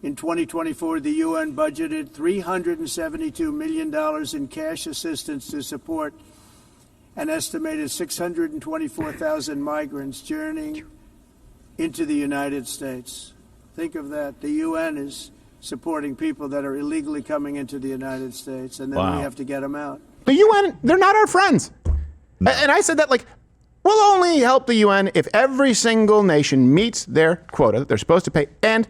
In 2024, the UN budgeted $372 million in cash assistance to support an estimated 624,000 migrants journeying into the United States. Think of that. The UN is supporting people that are illegally coming into the United States, and then we have to get them out. The UN, they're not our friends. No. And I said that we'll only help the UN if every single nation meets their quota that they're supposed to pay and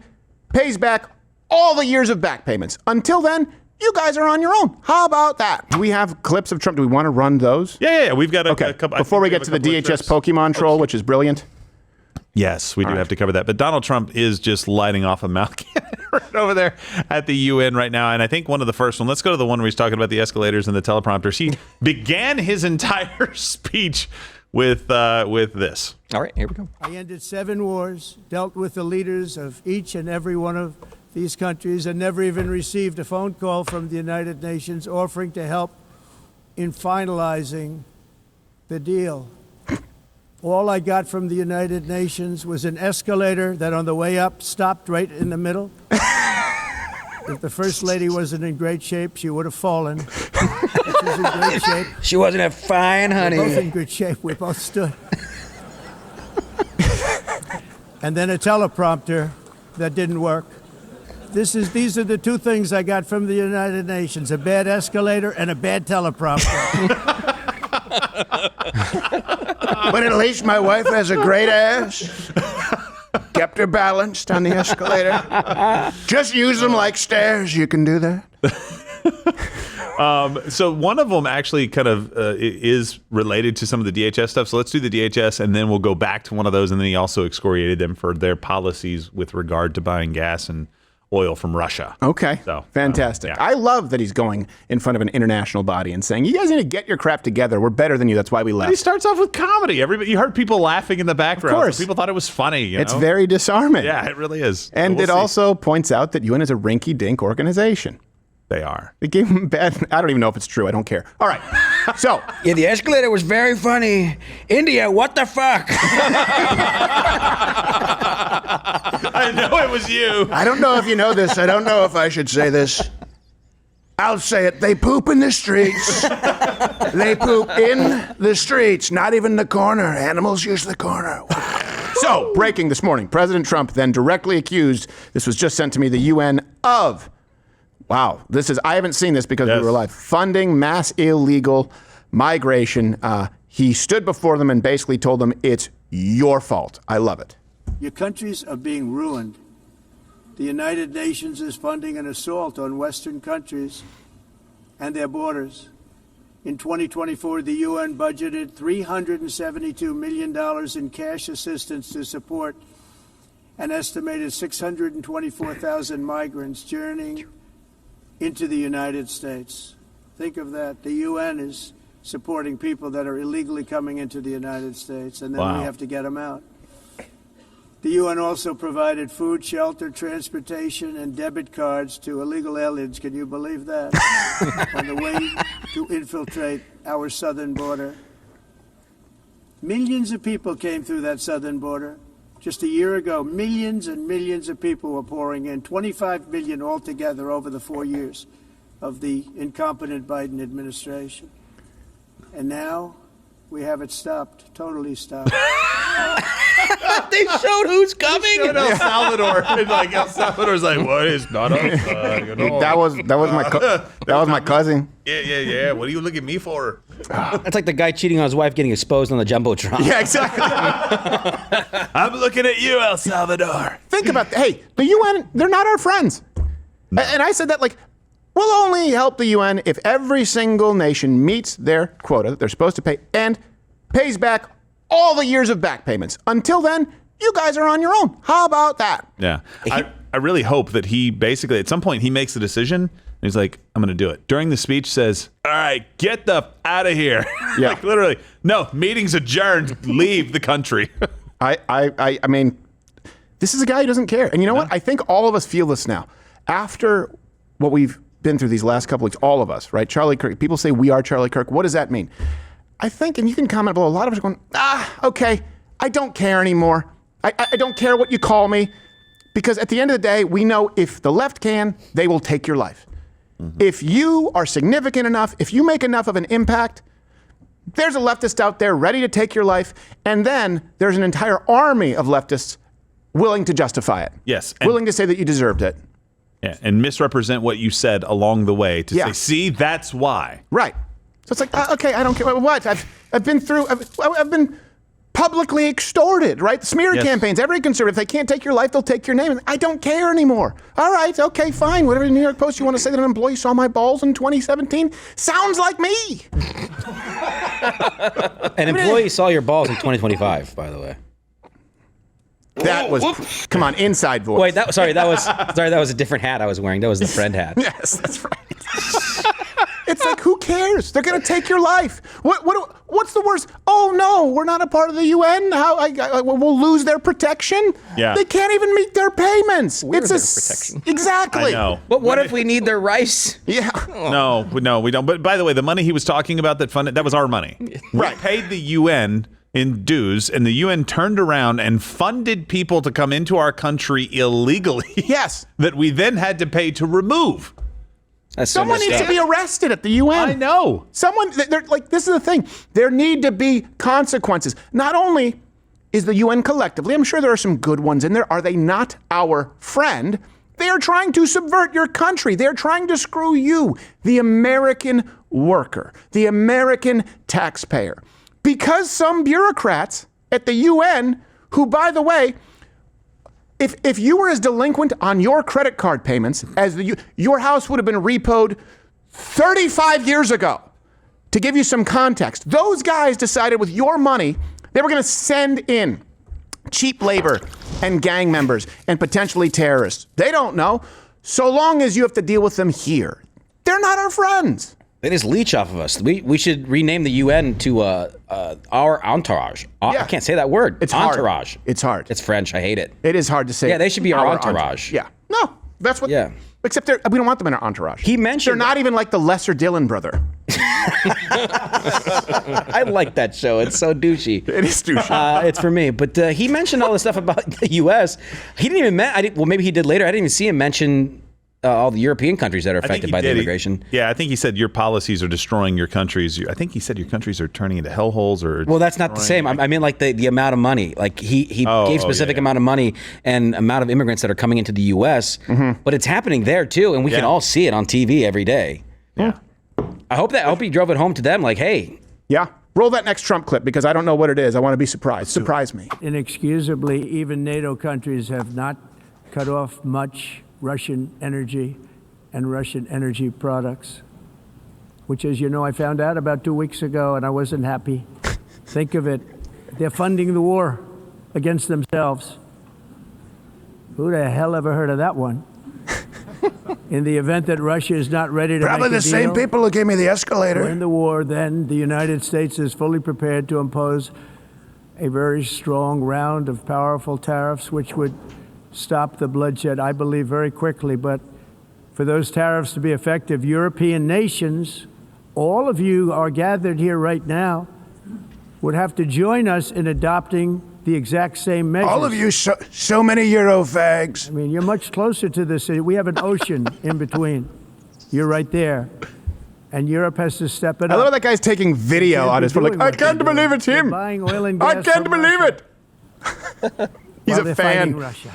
pays back all the years of back payments. Until then, you guys are on your own. How about that? Do we have clips of Trump? Do we want to run those? Yeah. We've got a couple. Before we get to the DHS Pokemon troll, which is brilliant. Yes, we do have to cover that. But Donald Trump is just lighting off a mouth cannon right over there at the UN right now. And I think one of the first one, let's go to the one where he's talking about the escalators and the teleprompters. He began his entire speech with this. All right, here we go. I ended 7 wars, dealt with the leaders of each and every one of these countries, and never even received a phone call from the United Nations offering to help in finalizing the deal. All I got from the United Nations was an escalator that on the way up stopped right in the middle. If the First Lady wasn't in great shape, she would have fallen. She was in great shape. She wasn't a fine, honey. We're both in good shape. We both stood. And then a teleprompter that didn't work. These are the 2 things I got from the United Nations: a bad escalator and a bad teleprompter. But at least my wife has a great ass. Kept her balanced on the escalator. Just use them like stairs. You can do that. So one of them actually kind of is related to some of the DHS stuff. So let's do the DHS, and then we'll go back to one of those. And then he also excoriated them for their policies with regard to buying gas and oil from Russia. Okay. So fantastic. I love that he's going in front of an international body and saying, you guys need to get your crap together. We're better than you. That's why we left. But he starts off with comedy. You heard people laughing in the background. Of course. So people thought it was funny. You know? It's very disarming. Yeah, it really is. And it also points out that UN is a rinky-dink organization. They are. They gave him bad. I don't even know if it's true. I don't care. All right. So. Yeah, the escalator was very funny. India, what the fuck? I know it was you. I don't know if you know this. I don't know if I should say this. I'll say it. They poop in the streets. They poop in the streets, not even the corner. Animals use the corner. So, breaking this morning, President Trump then directly accused, this was just sent to me, the UN of, wow, I haven't seen this because we were live, funding mass illegal migration. He stood before them and basically told them, it's your fault. I love it. Your countries are being ruined. The United Nations is funding an assault on Western countries and their borders. In 2024, the UN budgeted $372 million in cash assistance to support an estimated 624,000 migrants journeying into the United States. Think of that. The UN is supporting people that are illegally coming into the United States, and then we have to get them out. The UN also provided food, shelter, transportation, and debit cards to illegal aliens. Can you believe that? On the way to infiltrate our southern border. Millions of people came through that southern border. Just a year ago, millions and millions of people were pouring in, 25 million altogether over the 4 years of the incompetent Biden administration. And now we have it stopped, totally stopped. They showed who's coming. They showed El Salvador. El Salvador's like, what is not us? That was my cousin. Yeah. What do you look at me for? That's like the guy cheating on his wife getting exposed on the Jumbotron. Yeah, exactly. I'm looking at you, El Salvador. Think about that. Hey, the UN, they're not our friends. No. And I said that we'll only help the UN if every single nation meets their quota that they're supposed to pay and pays back all the years of back payments. Until then, you guys are on your own. How about that? Yeah. I really hope that he basically, at some point, he makes a decision. And he's like, I'm going to do it. During the speech says, all right, get the out of here. Yeah. Literally, no, meeting's adjourned. Leave the country. I mean, this is a guy who doesn't care. And you know what? I think all of us feel this now. After what we've been through these last couple weeks, all of us, right? Charlie Kirk. People say we are Charlie Kirk. What does that mean? I think, and you can comment below, a lot of us are going, okay, I don't care anymore. I don't care what you call me. Because at the end of the day, we know if the left can, they will take your life. If you are significant enough, if you make enough of an impact, there's a leftist out there ready to take your life, and then there's an entire army of leftists willing to justify it. Yes. Willing to say that you deserved it. Yeah, and misrepresent what you said along the way to Yeah. say, see, that's why. Right. So it's like, okay, I don't care. What? I've been through, I've been publicly extorted, right? Smear Yes. campaigns. Every conservative, if they can't take your life, they'll take your name. I don't care anymore. All right, okay, fine. Whatever the New York Post, you want to say that an employee saw my balls in 2017? Sounds like me. An employee saw your balls in 2025, by the way. That was, come on, inside voice. Wait, that was a different hat I was wearing. That was the friend hat. Yes, that's right. It's like, who cares? They're going to take your life. What's the worst? Oh no, we're not a part of the UN. We'll lose their protection. Yeah. They can't even meet their payments. We're It's their a protection. Exactly. I know. But what if we need their rice? Yeah. No, we don't. But by the way, the money he was talking about that funded, that was our money. Right. We paid the UN in dues, and the UN turned around and funded people to come into our country illegally. Yes. That we then had to pay to remove. That's so Someone messed needs up. to be arrested at the UN. I know. Someone, they're like, this is the thing. There need to be consequences. Not only is the UN collectively, I'm sure there are some good ones in there, are they not our friend? They are trying to subvert your country. They're trying to screw you, the American worker, the American taxpayer. Because some bureaucrats at the UN, who, by the way, if you were as delinquent on your credit card payments as your house would have been repoed 35 years ago. To give you some context, those guys decided with your money, they were going to send in cheap labor and gang members and potentially terrorists. They don't know. So long as you have to deal with them here, they're not our friends. They just leech off of us. We should rename the UN to our entourage. Yeah. I can't say that word. It's entourage. hard. It's hard. It's French. I hate it. It is hard to say. Yeah, they should be our entourage. Yeah. No, that's what. Yeah. Except we don't want them in our entourage. He mentioned they're not even like the lesser Dillon brother. I like that show. It's so douchey. It is douchey. It's for me. But he mentioned all this stuff about the U.S. He didn't even. Well, maybe he did later. I didn't even see him mention all the European countries that are affected by the immigration. I think he said your policies are destroying your countries. I think he said your countries are turning into hellholes. Or well, that's not the same. I mean, like the amount of money. Like he gave specific amount of money and amount of immigrants that are coming into the U.S. But it's happening there too, and we can all see it on TV every day. Yeah. I hope he drove it home to them. Like, hey. Yeah. Roll that next Trump clip because I don't know what it is. I want to be surprised. Surprise me. Inexcusably, even NATO countries have not cut off much Russian energy and Russian energy products, which, as you know, I found out about 2 weeks ago, and I wasn't happy. Think of it. They're funding the war against themselves. Who the hell ever heard of that one? In the event that Russia is not ready to Probably make a the same deal, people who gave me the escalator. win the war, then the United States is fully prepared to impose a very strong round of powerful tariffs, which would stop the bloodshed, I believe, very quickly. But for those tariffs to be effective, European nations, all of you are gathered here right now, would have to join us in adopting the exact same measures. All of you, so many Euro fags. I mean, you're much closer to this. We have an ocean in between. You're right there. And Europe has to step it I up. love that guy's taking video on his phone. Like, I can't believe it's him. Buying oil and I gas can't from believe Russia it. He's while a they're fan. fighting Russia.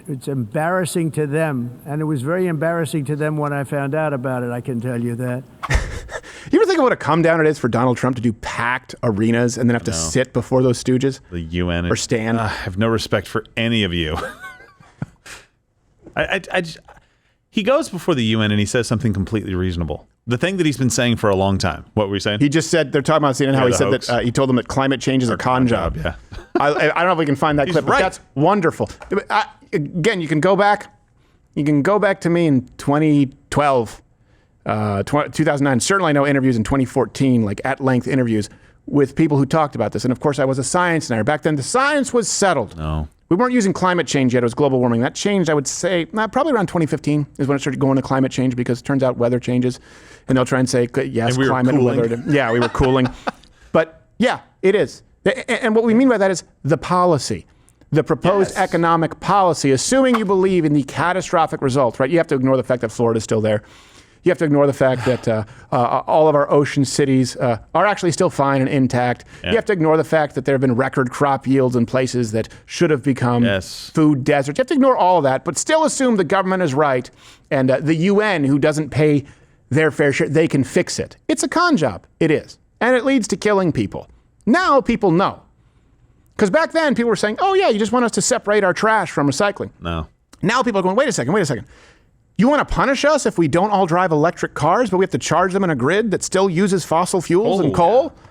It's embarrassing to them, and it was very embarrassing to them when I found out about it, I can tell you that. You ever think of what a come down it is for Donald Trump to do packed arenas and then have to sit before those stooges? The UN Or stand? I have no respect for any of you. He goes before the UN and he says something completely reasonable. The thing that he's been saying for a long time. What were you saying? He just said, they're talking about CNN, how he the said hoax. that he told them that climate change is a con job. Yeah. I don't know if we can find that He's clip, but right. that's wonderful. Again, you can go back. You can go back to me in 2012, 2009. Certainly I know interviews in 2014, like at-length interviews with people who talked about this. And of course, I was a science nerd. Back then, the science was settled. No. We weren't using climate change yet. It was global warming. That changed, I would say, probably around 2015 is when it started going to climate change because it turns out weather changes. And they'll try and say, yes, And we were climate and cooling. weather. Yeah, we were cooling. But yeah, it is. And what we mean by that is the policy. the proposed economic policy, assuming you believe in the catastrophic results, right? You have to ignore the fact that Florida's still there. You have to ignore the fact that all of our ocean cities are actually still fine and intact. Yeah. You have to ignore the fact that there have been record crop yields in places that should have become food deserts. You have to ignore all of that, but still assume the government is right and the UN, who doesn't pay their fair share, they can fix it. It's a con job. It is. And it leads to killing people. Now people know. Because back then people were saying, oh yeah, you just want us to separate our trash from recycling. No. Now people are going, wait a second. You want to punish us if we don't all drive electric cars, but we have to charge them in a grid that still uses fossil fuels and coal? Yeah.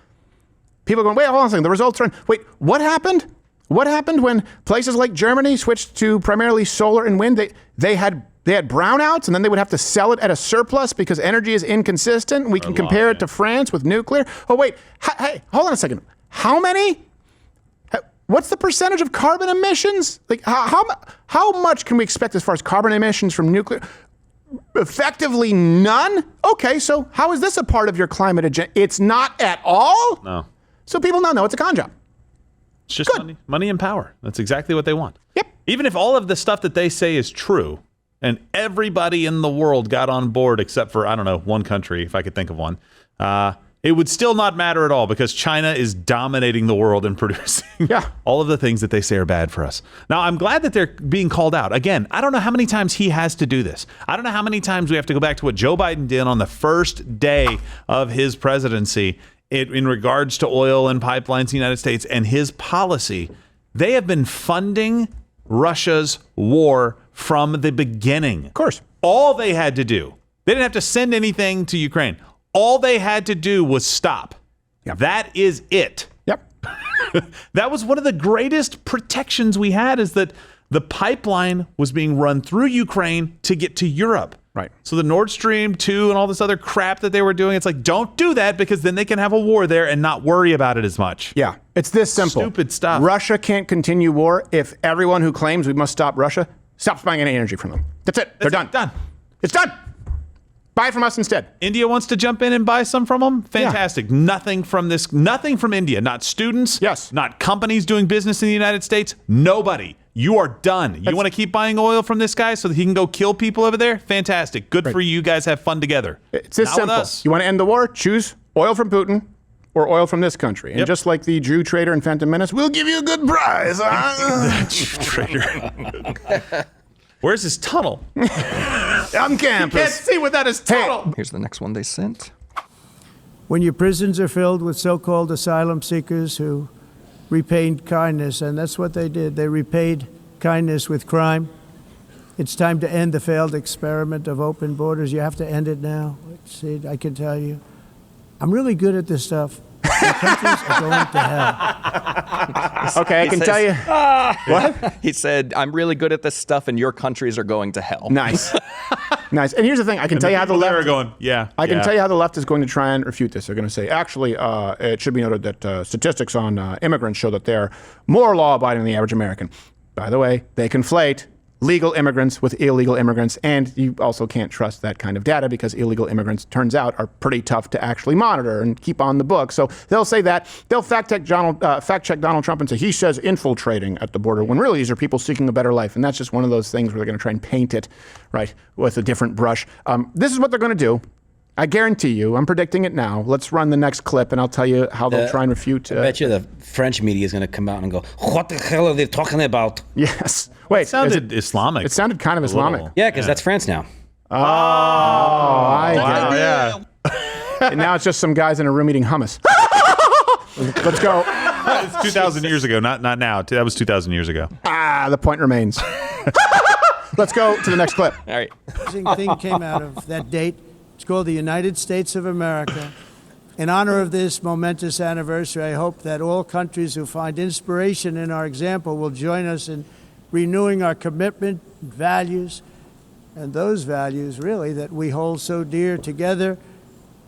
People are going, wait, hold on a second. The results are in. Wait, what happened? What happened when places like Germany switched to primarily solar and wind? They had brownouts, and then they would have to sell it at a surplus because energy is inconsistent. We can compare it to France with nuclear. Oh, wait. Hey, hold on a second. How many? What's the percentage of carbon emissions? Like how much can we expect as far as carbon emissions from nuclear? Effectively none? Okay, so how is this a part of your climate agenda? It's not at all? No. So people know it's a con job. It's just money and power. That's exactly what they want. Yep. Even if all of the stuff that they say is true and everybody in the world got on board except for, I don't know, one country, if I could think of one, it would still not matter at all because China is dominating the world and producing all of the things that they say are bad for us. Now, I'm glad that they're being called out. Again, I don't know how many times he has to do this. I don't know how many times we have to go back to what Joe Biden did on the first day of his presidency in regards to oil and pipelines in the United States and his policy. They have been funding Russia's war from the beginning. Of course. All they had to do, they didn't have to send anything to Ukraine. All they had to do was stop. Yep. That is it. Yep. That was one of the greatest protections we had, is that the pipeline was being run through Ukraine to get to Europe. Right. So the Nord Stream 2 and all this other crap that they were doing, it's like, don't do that because then they can have a war there and not worry about it as much. Yeah. It's this simple. Stupid stuff. Russia can't continue war if everyone who claims we must stop Russia stops buying any energy from them. That's it. They're done. Done. It's done. Buy from us instead. India wants to jump in and buy some from them? Fantastic. Yeah. Nothing from India. Not students. Yes. Not companies doing business in the United States. Nobody. You are done. You want to keep buying oil from this guy so that he can go kill people over there? Fantastic. Good for you. You guys have fun together. It's this simple. You want to end the war? Choose oil from Putin or oil from this country. And just like the Jew trader in Phantom Menace, we'll give you a good prize. Jew trader. Where's his tunnel? On campus. You can't see without his tunnel. Here's the next one they sent. When your prisons are filled with so-called asylum seekers who repaid kindness, and that's what they did. They repaid kindness with crime. It's time to end the failed experiment of open borders. You have to end it now. See, I can tell you, I'm really good at this stuff. The countries are going to hell. Okay, I can tell you. What? He said, I'm really good at this stuff and your countries are going to hell. Nice. Nice. And here's the thing. I can tell you how the left are going. I can tell you how the left is going to try and refute this. They're going to say, actually, it should be noted that statistics on immigrants show that they're more law-abiding than the average American. By the way, they conflate legal immigrants with illegal immigrants, and you also can't trust that kind of data because illegal immigrants, turns out, are pretty tough to actually monitor and keep on the books. So they'll say that. They'll fact-check Donald Trump and say he says infiltrating at the border, when really these are people seeking a better life. And that's just one of those things where they're going to try and paint it, right, with a different brush. This is what they're going to do. I guarantee you, I'm predicting it now. Let's run the next clip, and I'll tell you how they'll try and refute. I bet you the French media is going to come out and go, what the hell are they talking about? Yes. Wait. It sounded Islamic. It sounded kind of Islamic. Yeah, because that's France now. Oh, I get it. Yeah. And now it's just some guys in a room eating hummus. Let's go. It's 2,000 years ago, not now. That was 2,000 years ago. The point remains. Let's go to the next clip. All right. Amazing thing came out of that date. It's called the United States of America. In honor of this momentous anniversary, I hope that all countries who find inspiration in our example will join us in renewing our commitment, values, and those values, really, that we hold so dear together.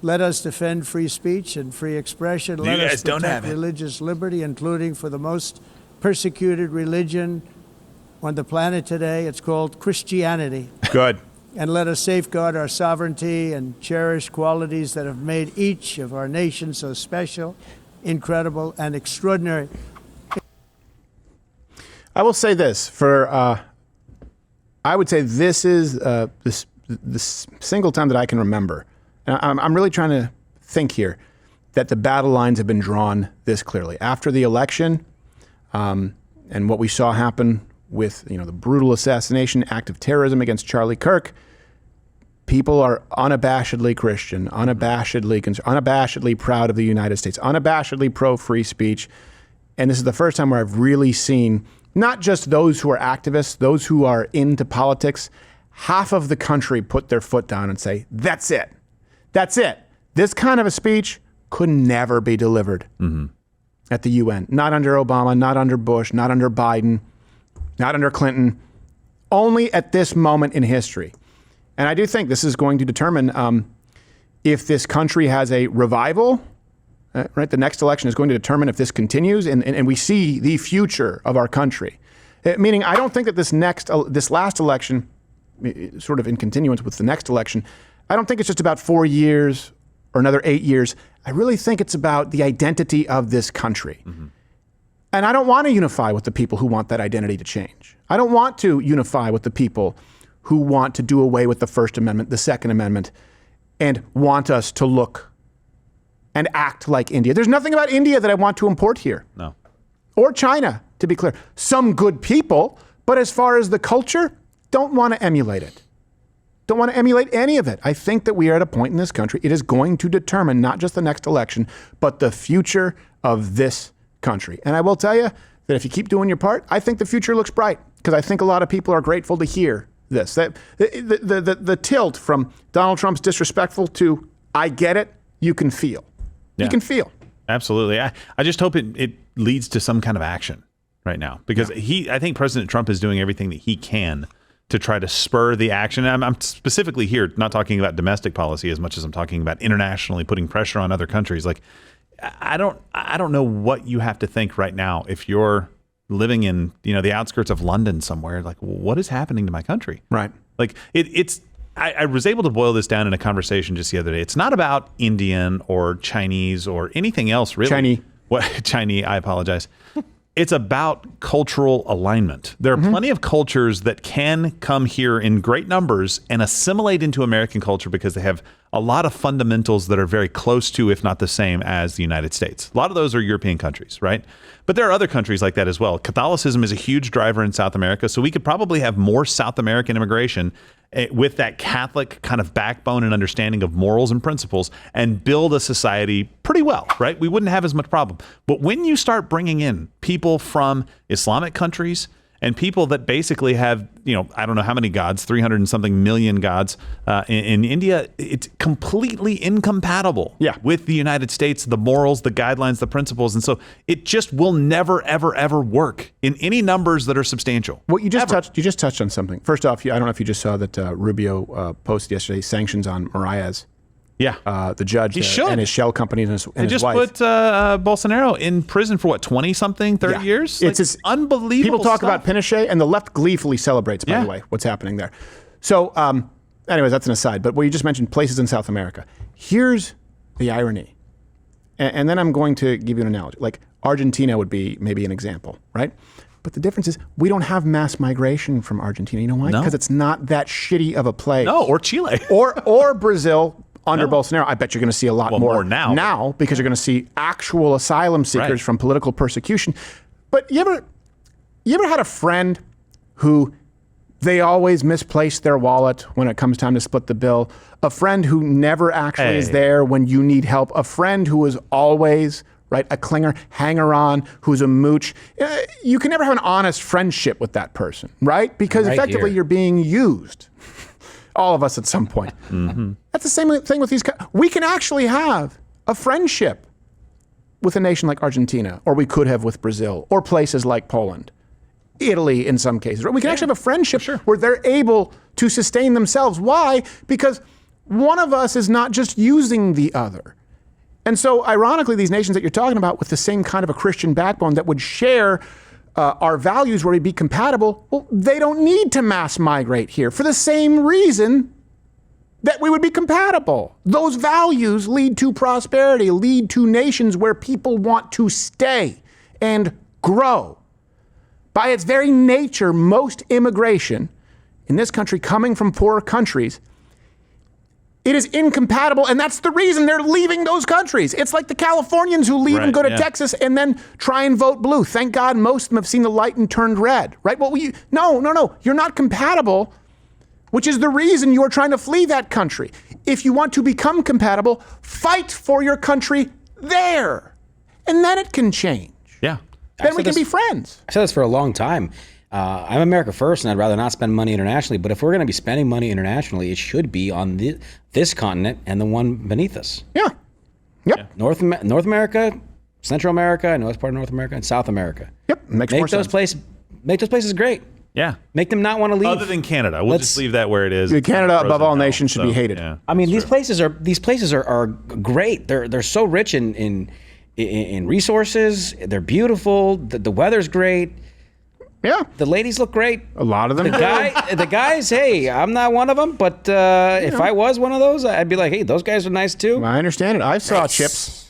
Let us defend free speech and free expression. Let us protect religious liberty, including for the most persecuted religion on the planet today. It's called Christianity. Good. And let us safeguard our sovereignty and cherish qualities that have made each of our nations so special, incredible, and extraordinary. I will say this I would say this is this single time that I can remember. And I'm really trying to think here that the battle lines have been drawn this clearly after the election, and what we saw happen with the brutal assassination, act of terrorism against Charlie Kirk. People are unabashedly Christian, unabashedly proud of the United States, unabashedly pro-free speech. And this is the first time where I've really seen not just those who are activists, those who are into politics, half of the country put their foot down and say, that's it. That's it. This kind of a speech could never be delivered at the UN. Not under Obama, not under Bush, not under Biden, not under Clinton. Only at this moment in history. And I do think this is going to determine if this country has a revival, right? The next election is going to determine if this continues and we see the future of our country. Meaning, I don't think that this last election, sort of in continuance with the next election, I don't think it's just about 4 years or another 8 years. I really think it's about the identity of this country. And I don't want to unify with the people who want that identity to change. I don't want to unify with the people who want to do away with the First Amendment, the Second Amendment, and want us to look and act like India. There's nothing about India that I want to import here. No. Or China, to be clear. Some good people, but as far as the culture, don't want to emulate it. Don't want to emulate any of it. I think that we are at a point in this country, it is going to determine not just the next election, but the future of this country. And I will tell you that if you keep doing your part, I think the future looks bright, because I think a lot of people are grateful to hear this. That the tilt from Donald Trump's disrespectful to I get it, you can feel. Yeah. You can feel. Absolutely. I just hope it leads to some kind of action right now, because I think President Trump is doing everything that he can to try to spur the action. I'm specifically here not talking about domestic policy as much as I'm talking about internationally putting pressure on other countries. Like, I don't know what you have to think right now if you're living in the outskirts of London somewhere. Like, what is happening to my country? Right. Like I was able to boil this down in a conversation just the other day. It's not about Indian or Chinese or anything else, really. Chinese, I apologize. It's about cultural alignment. There are plenty of cultures that can come here in great numbers and assimilate into American culture because they have a lot of fundamentals that are very close to, if not the same, as the United States. A lot of those are European countries, right? But there are other countries like that as well. Catholicism is a huge driver in South America, so we could probably have more South American immigration with that Catholic kind of backbone and understanding of morals and principles and build a society pretty well, right? We wouldn't have as much problem. But when you start bringing in people from Islamic countries and people that basically have, I don't know how many gods, 300 and something million gods in India, it's completely incompatible with the United States, the morals, the guidelines, the principles. And so it just will never, ever, ever work in any numbers that are substantial. What you just touched on something. First off, I don't know if you just saw that Rubio posted yesterday sanctions on Moraes. Yeah. The judge and his shell company and his wife. They just put Bolsonaro in prison for 20-something, 30 years? It's unbelievable. People talk about Pinochet, and the left gleefully celebrates, by the way, what's happening there. So, anyways, that's an aside. But what you just mentioned, places in South America. Here's the irony. And then I'm going to give you an analogy. Like Argentina would be maybe an example, right? But the difference is we don't have mass migration from Argentina. You know why? Because it's not that shitty of a place. No, or Chile. or Brazil. Under Bolsonaro, I bet you're going to see a lot more now because you're going to see actual asylum seekers from political persecution. But you ever had a friend who they always misplace their wallet when it comes time to split the bill? A friend who never actually is there when you need help? A friend who is always a clinger, hanger-on, who's a mooch? You can never have an honest friendship with that person, right? Because effectively you're being used. All of us at some point. That's the same thing with these. We can actually have a friendship with a nation like Argentina, or we could have with Brazil, or places like Poland, Italy in some cases. We can actually have a friendship where they're able to sustain themselves. Why? Because one of us is not just using the other. And so, ironically, these nations that you're talking about with the same kind of a Christian backbone that would share our values where we'd be compatible, well, they don't need to mass migrate here for the same reason that we would be compatible. Those values lead to prosperity, lead to nations where people want to stay and grow. By its very nature, most immigration in this country coming from poorer countries, it is incompatible, and that's the reason they're leaving those countries. It's like the Californians who leave and go to Texas and then try and vote blue. Thank God most of them have seen the light and turned red, right? Well, no, you're not compatible, which is the reason you are trying to flee that country. If you want to become compatible, fight for your country there, and then it can change. Yeah. Then we can be friends. I've said this for a long time. I'm America first, and I'd rather not spend money internationally. But if we're going to be spending money internationally, it should be on this continent and the one beneath us. Yeah. Yep. Yeah. North America, Central America, I know it's part of North America, and South America. Yep. Makes more sense. Make those places great. Yeah. Make them not want to leave. Other than Canada. We'll just leave that where it is. Canada, above all nations, should be hated. Yeah, I mean, these places are great. They're so rich in resources. They're beautiful. The weather's great. Yeah. The ladies look great. A lot of them do. The guys, hey, I'm not one of them, but if I was one of those, I'd be like, hey, those guys are nice too. I understand it. I saw Chips.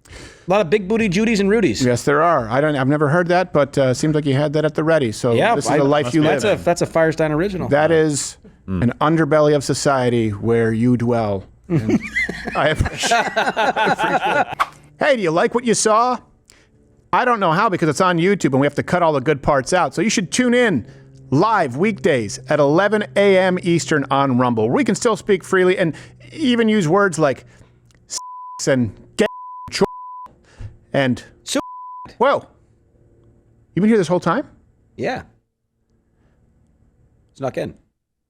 A lot of big booty Judys and Rudys. Yes, there are. I've never heard that, but seems like you had that at the ready. So Yeah, this is the life you live. That's a Firestein original. That is an underbelly of society where you dwell. And I appreciate it. Hey, do you like what you saw? I don't know how because it's on YouTube and we have to cut all the good parts out. So you should tune in live weekdays at 11 a.m. Eastern on Rumble, where we can still speak freely and even use words like and get and whoa. You've been here this whole time? Yeah. Snuck in.